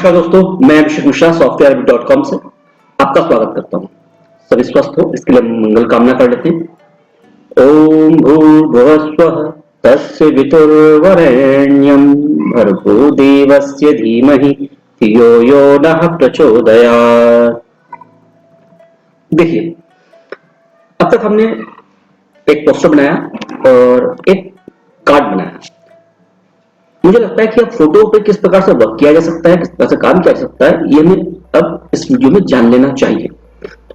नमस्कार दोस्तों, मैं अभिषेक मिश्रा softwarearabik.com से आपका स्वागत करता हूँ। सभी स्वस्थ हो इसके लिए मंगल कामना कर लेते हैं। ओम भूर्भुवस्वः तस्य वितुर्वरेण्यं भर्गो देवस्य धीमहि धियो यो नः प्रचोदयात्। देखिए, अब तक हमने एक पोस्टर बनाया और एक कार्ड बनाया। मुझे लगता है कि अब फोटो पे किस प्रकार से वर्क किया जा सकता है, किस प्रकार से काम किया जा सकता है, ये हमें अब इस वीडियो में जान लेना चाहिए।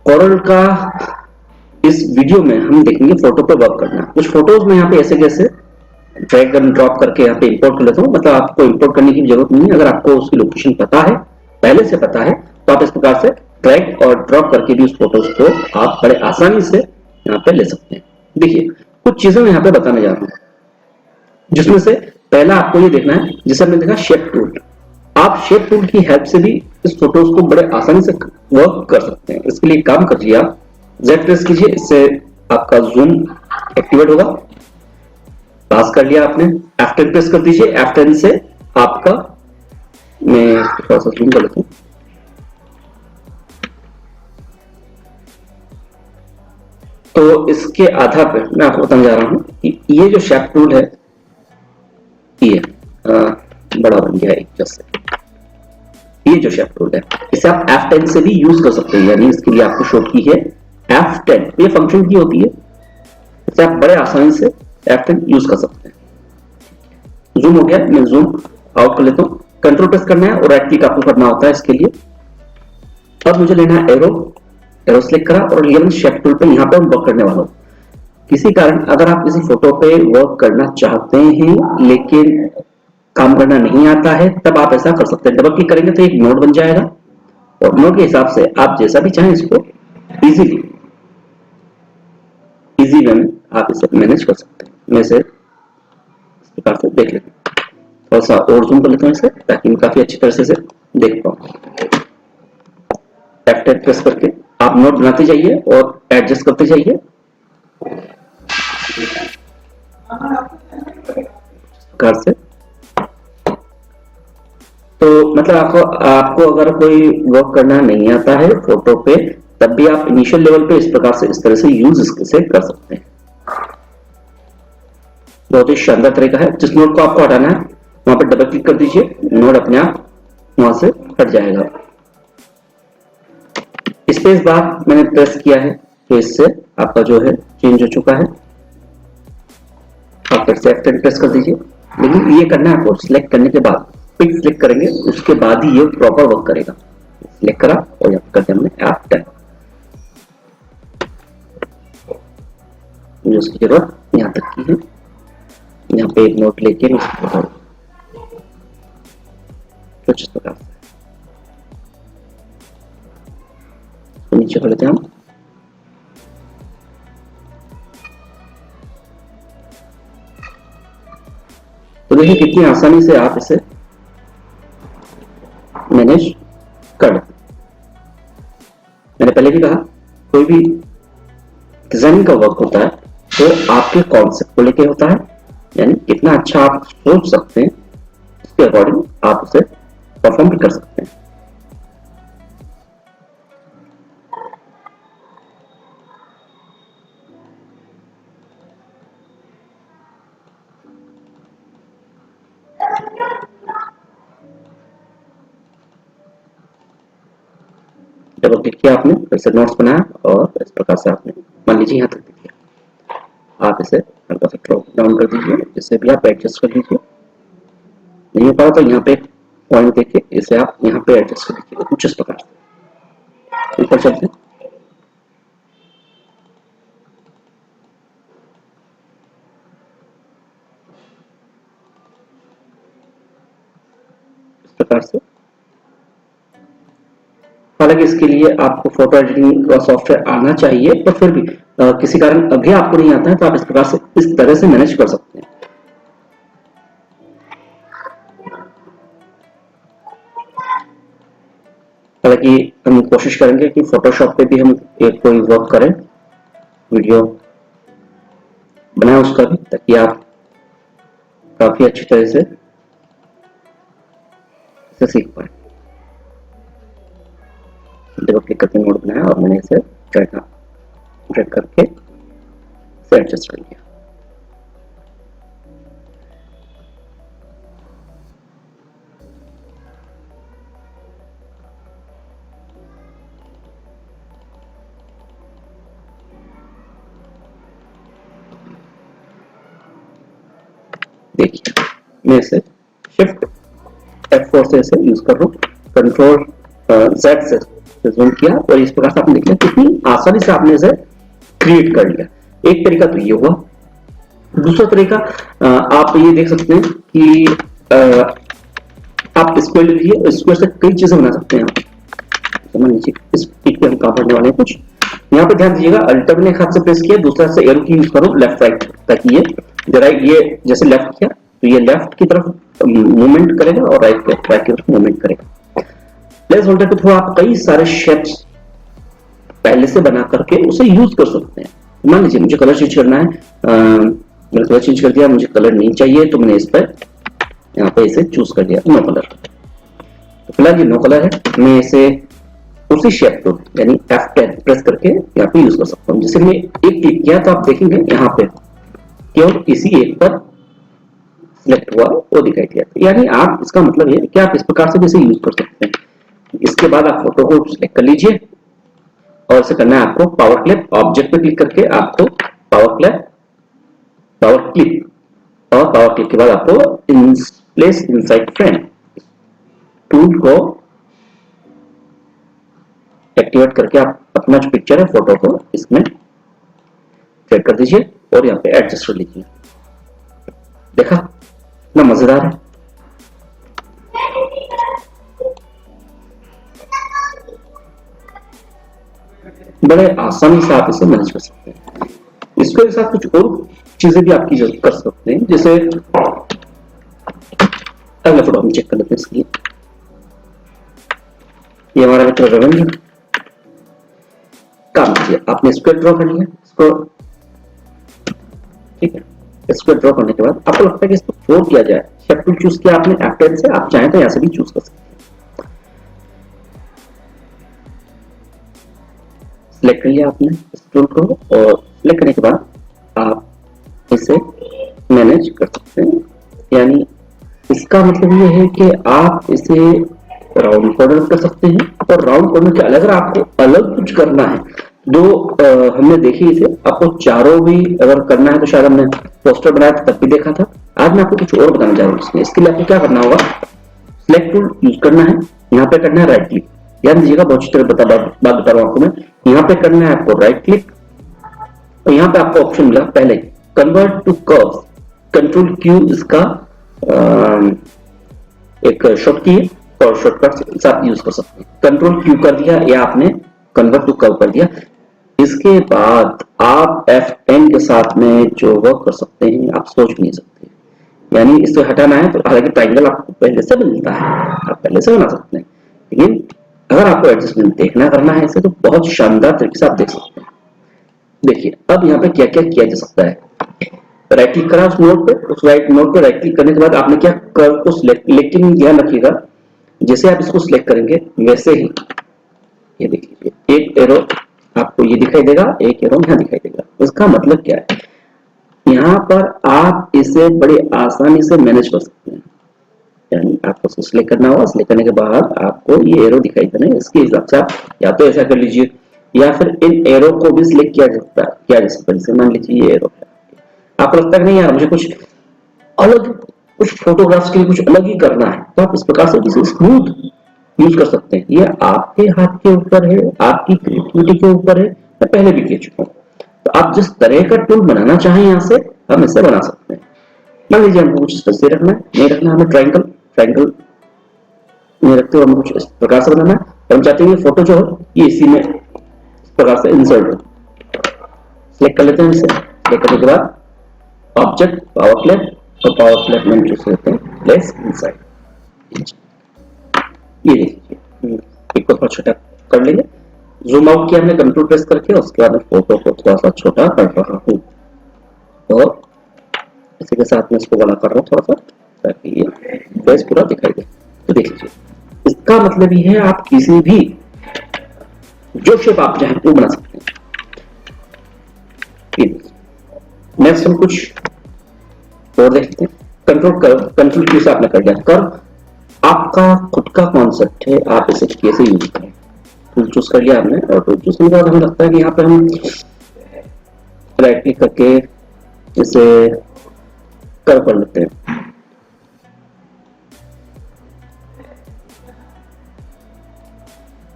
कॉरल का इस वीडियो में हम देखेंगे फोटो पे वर्क करना। कुछ फोटोज में यहाँ पे ऐसे कैसे ड्रैग एंड ड्रॉप करके यहाँ पे इंपोर्ट कर लेता हूँ। मतलब आपको इंपोर्ट करने की जरूरत नहीं है। अगर आपको उसकी लोकेशन पता है, पहले से पता है, तो आप इस प्रकार से ड्रैग और ड्रॉप करके भी उस फोटोज को आप बड़े आसानी से यहाँ पे ले सकते हैं। देखिए, कुछ चीजें मैं यहाँ पे बताने जा रहा हूँ, जिसमें से पहला आपको ये देखना है, जैसे हमने देखा शेप टूल। आप शेप टूल की हेल्प से भी इस फोटोज को बड़े आसानी से वर्क कर सकते हैं। इसके लिए काम करिए, आप Z प्रेस कीजिए, इससे आपका जूम एक्टिवेट होगा। पास कर लिया आपने, F10 प्रेस कर दीजिए। F10 से आपका, मैं थोड़ा सा जूम कर लेता हूँ, तो इसके आधार पर मैं आपको बताने जा रहा हूँ कि ये जो शेप टूल है, ये बड़ा बन गया एक जैसे। ये जो शेप टूल है, इसे आप F10 से भी यूज कर सकते हैं। यानी इसके लिए आपको शॉर्ट की है F10। ये फंक्शन की होती है, इसे आप बड़े आसानी से F10 यूज कर सकते हैं। जूम हो गया, मैं जूम आउट कर लेता हूँ। कंट्रोल प्रेस करना है और राइट क्लिक आपको करना होता है इसके लिए। अब मुझे लेना है एरो सेलेक्ट करा और ये शेप टूल पे यहाँ पे वर्क करने वाला हूँ। किसी कारण अगर आप किसी फोटो पे वर्क करना चाहते हैं लेकिन काम करना नहीं आता है, तब आप ऐसा कर सकते हैं। डबल क्लिक करेंगे तो एक नोड बन जाएगा और नोड के हिसाब से आप जैसा भी चाहें इसको इजी वे में आप इसे मैनेज कर सकते हैं। मैं इसे इस प्रकार से देख लेता हूँ, थोड़ा सा और जूम कर लेता हूँ इसे, ताकि मैं काफी अच्छी तरह से देख पाऊँ। F10 प्रेस करके आप नोड बनाते जाइए और एडजस्ट करते जाइए। प्रकार से तो मतलब आपको अगर कोई वर्क करना नहीं आता है फोटो पे, तब भी आप इनिशियल लेवल पे इस प्रकार से, इस तरह से यूज इससे कर सकते हैं। बहुत ही शानदार तरीका है। जिस नोड को आपको हटाना है वहां पर डबल क्लिक कर दीजिए, नोड अपने आप वहां से हट जाएगा। स्पेस बार मैंने प्रेस किया है तो इससे आपका जो है चेंज हो चुका है। आप फिर से F10 प्रेस कर दीजिए, लेकिन ये करना है आपको सिलेक्ट करने के बाद। पिक सिलेक्ट करेंगे उसके बाद ही ये प्रॉपर वर्क करेगा। सिलेक्ट करा और यहाँ करते हमने F10। मुझे उसकी जरूरत यहाँ तक की है। यहाँ पे एक नोट लेके कुछ इस प्रकार से नीचे कर लेते हैं हम। तो देखिए कितनी आसानी से आप इसे मैनेज कर लेते। मैंने पहले भी कहा, कोई भी डिजाइनिंग का वर्क होता है तो आपके कॉन्सेप्ट को लेके होता है। यानी कितना अच्छा आप सोच सकते हैं, उसके अकॉर्डिंग आप उसे परफॉर्म भी कर सकते हैं। डबल क्लिक किया आपने, फिर से नोट्स बनाया और इस प्रकार से आपने, मान लीजिए यहाँ तक दिया, आप इसे हल्का सा ड्रॉप डाउन कर दीजिए, जिससे भी आप एडजस्ट कर लीजिए। नहीं हो पा रहा तो यहाँ पे पॉइंट देके इसे आप यहाँ पे एडजस्ट कर लीजिए कुछ इस प्रकार से। ऊपर चलते हैं, इस प्रकार से। हालांकि इसके लिए आपको फोटो एडिटिंग का सॉफ्टवेयर आना चाहिए, पर फिर भी किसी कारण अभी आपको नहीं आता है तो आप इस प्रकार से, इस तरह से मैनेज कर सकते हैं। हालांकि हम कोशिश करेंगे कि फोटोशॉप पे भी हम एक कोई वर्क करें, वीडियो बनाए उसका भी, ताकि आप काफी अच्छी तरह से इसे सीख पाए। डबल क्लिक करके नोड बनाया और मैंने इसे ड्रैग करके इसे एडजस्ट कर लिया। देखिए मैं इसे शिफ्ट F4 से इसे यूज कर रहा हूँ, कंट्रोल Z से जूम किया और इस प्रकार से आपने देख लिया कितनी आसानी से आपने इसे क्रिएट कर लिया। एक तरीका तो ये हुआ। दूसरा तरीका आप ये देख सकते हैं कि आप स्क्वायर ले लीजिए, स्क्वायर से कई चीजें बना सकते हैं। समझ लीजिए इस पीक पे हम काम करने वाले हैं कुछ। यहाँ पे ध्यान दीजिएगा, अल्टर मैंने एक हाथ से प्रेस किया, दूसरा से एरो की यूज करो लेफ्ट राइट, ताकि ये राइट ये जैसे लेफ्ट किया तो ये लेफ्ट की तरफ मूवमेंट करेगा और राइट की तरफ मूवमेंट करेगा। प्लेस होल्डर पे थोड़ा आप कई सारे शेप्स पहले से बना करके उसे यूज कर सकते हैं। मान लीजिए मुझे कलर चेंज करना है, मैंने कलर चेंज कर दिया, मुझे कलर नहीं चाहिए तो मैंने इस पर यहाँ पे इसे चूज कर दिया नो कलर। तो फिलहाल ये नो कलर है, मैं इसे उसी शेप को यानी F10 प्रेस करके यहाँ पे यूज कर सकता हूँ। जैसे मैंने एक क्लिक किया तो आप देखेंगे यहाँ पे केवल किसी एक पर सिलेक्ट हुआ वो दिखाई दिया। यानी आप इसका मतलब ये कि आप इस प्रकार से भी इसे यूज कर सकते हैं। इसके बाद आप फोटो को सिलेक्ट कर लीजिए और इसे करना है आपको पावर क्लिप, ऑब्जेक्ट पे क्लिक करके आपको पावर क्लिप और पावर क्लिक के बाद आपको प्लेस इनसाइड फ्रेम टूल को एक्टिवेट करके आप अपना जो पिक्चर है फोटो को इसमें सेट कर दीजिए और यहाँ पे एडजस्ट कर लीजिए। देखा कितना मजेदार है। बड़े आसानी से आप इसे मैनेज कर सकते हैं। इसके साथ कुछ और चीजें भी आपकी कर सकते हैं, जैसे अगला फोटो हम चेक कर लेते हैं। इसकी ये हमारा मित्र रविंद्र काम कीजिए, आपने स्क्वायर ड्रॉ कर लिया इसको, ठीक है। स्क्वायर ड्रॉ करने के बाद आपको लगता है कि इसको फोल्ड किया जाए, शेप टूल चूज किया आपने F10 से, आप चाहें तो यहां से भी चूज कर सकते हैं। सिलेक्ट कर लिया आपने इस टूल को और सिलेक्ट करने के बाद आप इसे मैनेज कर सकते हैं। यानी इसका मतलब ये है कि आप इसे राउंड कॉर्नर कर सकते हैं और राउंड कॉर्नर के अलग अगर आपको अलग कुछ करना है जो हमने देखी इसे आपको चारों भी अगर करना है तो शायद हमने पोस्टर बनाया था तब भी देखा था। आज मैं आपको कुछ और बताने जा रहा हूँ। इसके लिए आपको क्या करना होगा, सिलेक्ट टूल यूज करना है, यहाँ पे करना है राइट क्लिक। याद दीजिएगा बहुत अच्छी तरह बात बता रहा हूँ आपको मैं। यहाँ पे करना है आपको राइट क्लिक और यहाँ पे आपको ऑप्शन मिला पहले convert to curves, control Q इसका एक शॉर्ट की है और शॉर्टकट साथ यूज कर सकते हैं। कंट्रोल क्यू कर दिया या आपने कन्वर्ट टू कर्व कर दिया। इसके बाद आप F10 के साथ में जो वर्क कर सकते हैं आप सोच भी नहीं सकते। यानी इसे हटाना है तो हालांकि ट्राइंगल आपको पहले से मिलता है, आप पहले से बना सकते हैं, लेकिन अगर आपको एडजस्टमेंट देखना करना है इसे तो बहुत शानदार तरीके से आप देख सकते हैं। देखिए अब यहाँ पे क्या क्या किया जा सकता है। राइट क्लिक करा उस नोड पे, उस राइट नोड पे राइट क्लिक करने के बाद आपने क्या कर्व को सिलेक्ट, लेकिन ध्यान रखिएगा जैसे आप इसको सिलेक्ट करेंगे वैसे ही ये देखिए एक एरो आपको ये दिखाई देगा, एक एरो यहाँ दिखाई देगा। इसका मतलब क्या है, यहाँ पर आप इसे बड़ी आसानी से मैनेज कर सकते हैं। यानी आपको सिलेक्ट करना होगा, सिलेक्ट करने के बाद आपको ये एरो दिखाई देना है, इसके हिसाब से आप या तो ऐसा कर लीजिए या फिर इन एरो को भी सिलेक्ट किया जा सकता है। जैसे मान लीजिए ये एरो आपको लगता है नहीं यार मुझे कुछ अलग, कुछ फोटोग्राफ्स के लिए कुछ अलग ही करना है, तो आप इस प्रकार से इसे स्मूथ यूज कर सकते हैं। ये आपके हाथ के ऊपर है, आपकी क्रिएटिविटी के ऊपर है। मैं पहले भी कह चुका हूँ, तो आप जिस तरह का टूल बनाना चाहें यहाँ से हम इसे बना सकते हैं। मान लीजिए हमको कुछ ऐसे रखना है, नहीं रखना हमें ट्रायंगल नहीं रखते, हमें कुछ इस प्रकार से बनाना है। तो हम चाहते हैं ये फोटो जो हो ये इसी में इस प्रकार से इंसर्ट हो। सिलेक्ट कर लेते हैं इसे, सिलेक्ट करने के बाद ऑब्जेक्ट पावर क्लिप और पावर क्लिप में चूज करते हैं प्लेस इनसाइड। ये देखिए एक को थोड़ा छोटा कर लेंगे, जूम आउट किया हमने कंट्रोल प्रेस करके, उसके बाद मैं फोटो को थोड़ा सा छोटा कर रहा हूँ और इसी के साथ में इसको बड़ा कर रहा हूँ थोड़ा सा ताकि ये फेस पूरा दिखाई दे। तो देख लीजिए इसका मतलब ये है आप किसी भी जो शेप आप चाहें वो बना सकते हैं। नेक्स्ट हम कुछ और देखते हैं। कंट्रोल क्यू से आपने कर दिया कर्व। आपका खुद का कॉन्सेप्ट है, आप इसे कैसे यूज करें। टूल चूज कर लिया आपने, और टूल चूज करने के बाद हमें लगता है कि यहाँ पे हम राइट क्लिक करके इसे कर्व कर लेते हैं।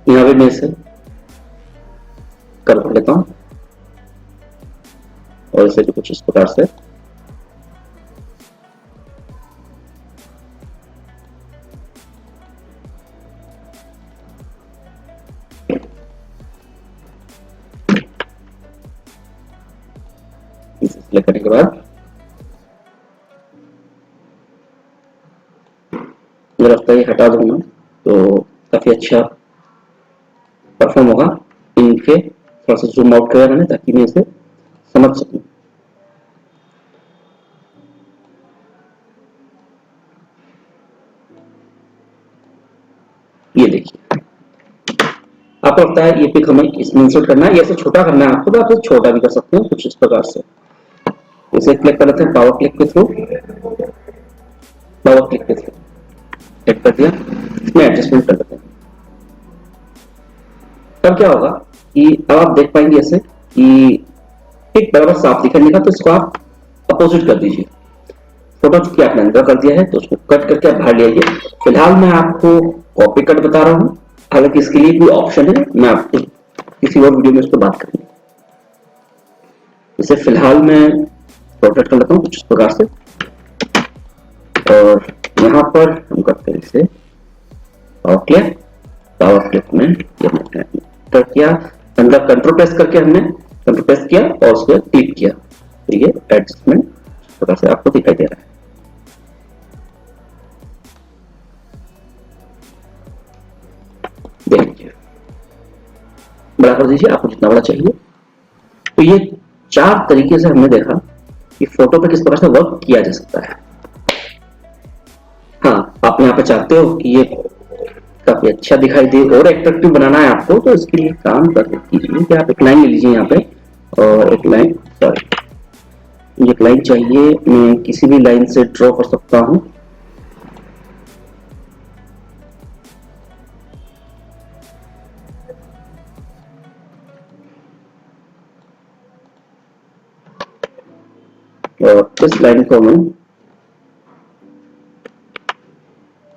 यहाँ पे मैं इसे कर्व कर लेता हूं और इसे कुछ इस प्रकार से सिलेक्ट करने के बाद मुझे लगता है ये हटा दूंगा तो काफी अच्छा परफॉर्म होगा। इनके थोड़ा सा जूम आउट किया मैंने ताकि मैं इसे समझ सकूं। ये देखिए, आपको लगता है ये पिक हमें इसमें इंसर्ट करना है, ऐसे छोटा करना है आपको, तो आप इसे छोटा भी कर सकते हैं कुछ इस प्रकार से। इसे क्लिक कर लेते हैं पावर क्लिक के थ्रू, पावर क्लिक के थ्रू क्लिक कर दिया। इसमें एडजस्टमेंट कर लेते हैं। तब क्या होगा कि अब आप देख पाएंगे ऐसे कि पिक बराबर साफ दिखने का, तो इसको आप अपोजिट कर दीजिए। फोटो चूंकि आपने अंदर कर दिया है तो उसको कट करके आप बाहर ले आइए। फिलहाल मैं आपको कॉपी कट बता रहा हूं, हालांकि इसके लिए भी ऑप्शन है, मैं आपको किसी और वीडियो में इस पर बात करेंगे। इसे फिलहाल मैं रोटेट कर लेता हूं कुछ इस प्रकार से, और यहां पर हम करते हैं इसे पावर क्लिक में कर किया, अंदर कंट्रोल प्रेस करके हमने कंट्रोल प्रेस किया और उसको क्लिक किया, तो ये एडजस्टमेंट इस प्रकार से आपको दिखाई दे रहा है। देखिए, बड़ा कर दीजिए आपको जितना बड़ा चाहिए। तो ये 4 तरीके से हमने देखा कि फोटो पे किस प्रकार से वर्क किया जा सकता है। हाँ, आप यहाँ पे चाहते हो कि ये काफी अच्छा दिखाई दे और एट्रैक्टिव बनाना है आपको, तो इसके लिए काम कर कीजिए कि आप एक लाइन ले लीजिए यहाँ पे, और एक लाइन, सॉरी, एक लाइन चाहिए, मैं किसी भी लाइन से ड्रॉ कर सकता हूँ। और इस लाइन को मैं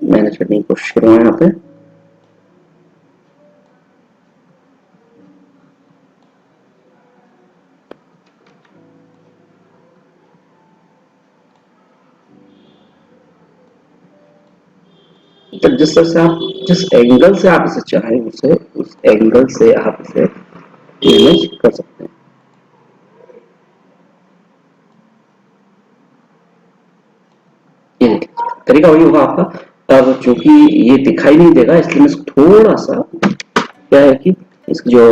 मैनेज करने की कोशिश करूंगा यहाँ पे। तो जिस तरह से आप, जिस एंगल से आप इसे चाहें उस एंगल से आप इसे मैनेज कर सकते हैं। ये तरीका वही होगा आपका। अब चूंकि ये दिखाई नहीं देगा, इसलिए मैं थोड़ा सा क्या है कि इसकी जो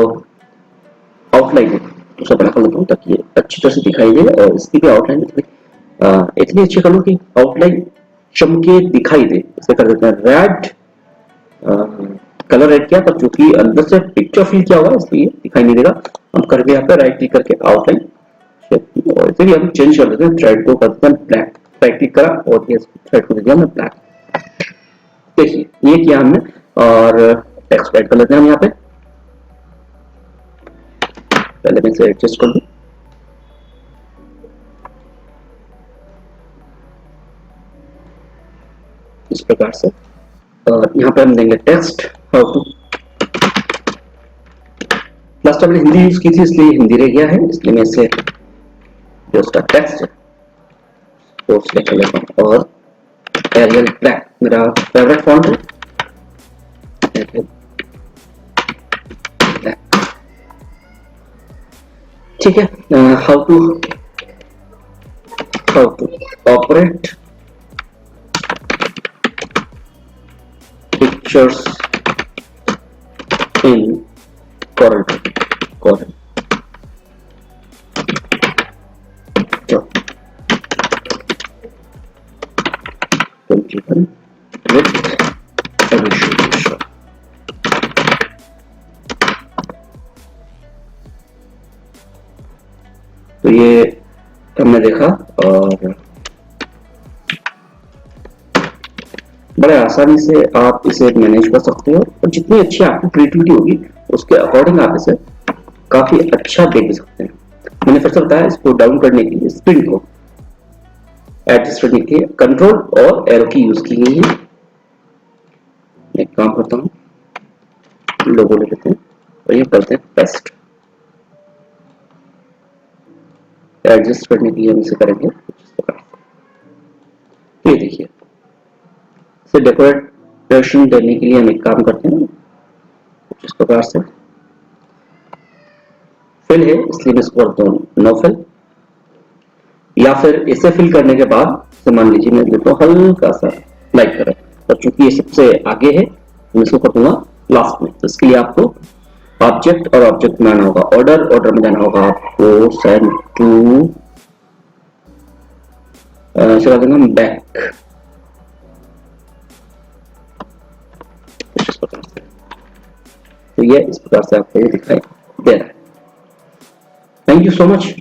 आउटलाइन है उसे बड़ा कर लेता हूँ ताकि ये अच्छी तरह से दिखाई दे, और इसकी भी आउटलाइन इतनी अच्छी कर लूँ कि आउटलाइन चमके दिखाई दे। इसे कर देते हैं रेड, कलर रेड किया, पर चूंकि अंदर से पिक्चर फील किया हुआ है इसलिए दिखाई नहीं देगा। हम करके यहाँ पे राइट क्लिक करके आउटलाइन, और इसे भी हम चेंज कर देते हैं, थ्रेड को करते हैं ब्लैक, राइट क्लिक करा और ये थ्रेड को दे दिया हमने ब्लैक। देखिए ये किया हमने, और टेक्स्ट ऐड कर लेते हैं हम यहाँ पे। पहले मैं इसे एडजस्ट कर दूं, इस प्रकार से, और यहाँ पे हम देंगे text how to. Last time मैंने हिंदी यूज की थी इसलिए हिंदी रह गया है, इसलिए मैं इसे जो उसका टेक्स्ट है वो सिलेक्ट कर लेता हूँ, और एरियल ब्लैक मेरा फेवरेट फॉन्ट है। ठीक है, how to operate pictures in Corel with edition. तो ये हमने देखा और बड़े आसानी से आप इसे मैनेज कर सकते हो और जितनी अच्छी आपकी क्रिएटिविटी होगी उसके अकॉर्डिंग आप इसे काफी अच्छा देख सकते हैं। मैंने फिर से बताया, इसको डाउन करने के लिए स्प्रिंट को एडजस्ट करने के लिए कंट्रोल और एरो की यूज की गई है। एक काम करता हूँ, लोगो ले लेते हैं और ये करते हैं पेस्ट। एडजस्ट करने के लिए हम इसे करेंगे ये देखिए, इसे डेकोरेशन देने के लिए हम एक काम करते हैं कुछ इस प्रकार से। फिल है इसलिए मैं इसको करता हूँ नो फिल, या फिर इसे फिल करने के बाद मान लीजिए मैं देता हूँ हल्का सा लाइट कलर, और चूंकि ये सबसे आगे है मैं इसको कर दूंगा लास्ट में। तो इसके लिए आपको ऑब्जेक्ट और ऑब्जेक्ट में आना होगा, ऑर्डर में जाना होगा आपको, सेंड टू चला देंगे बैक। तो ये इस प्रकार से आपको ये दिखाई दे रहा है। Thank you so much.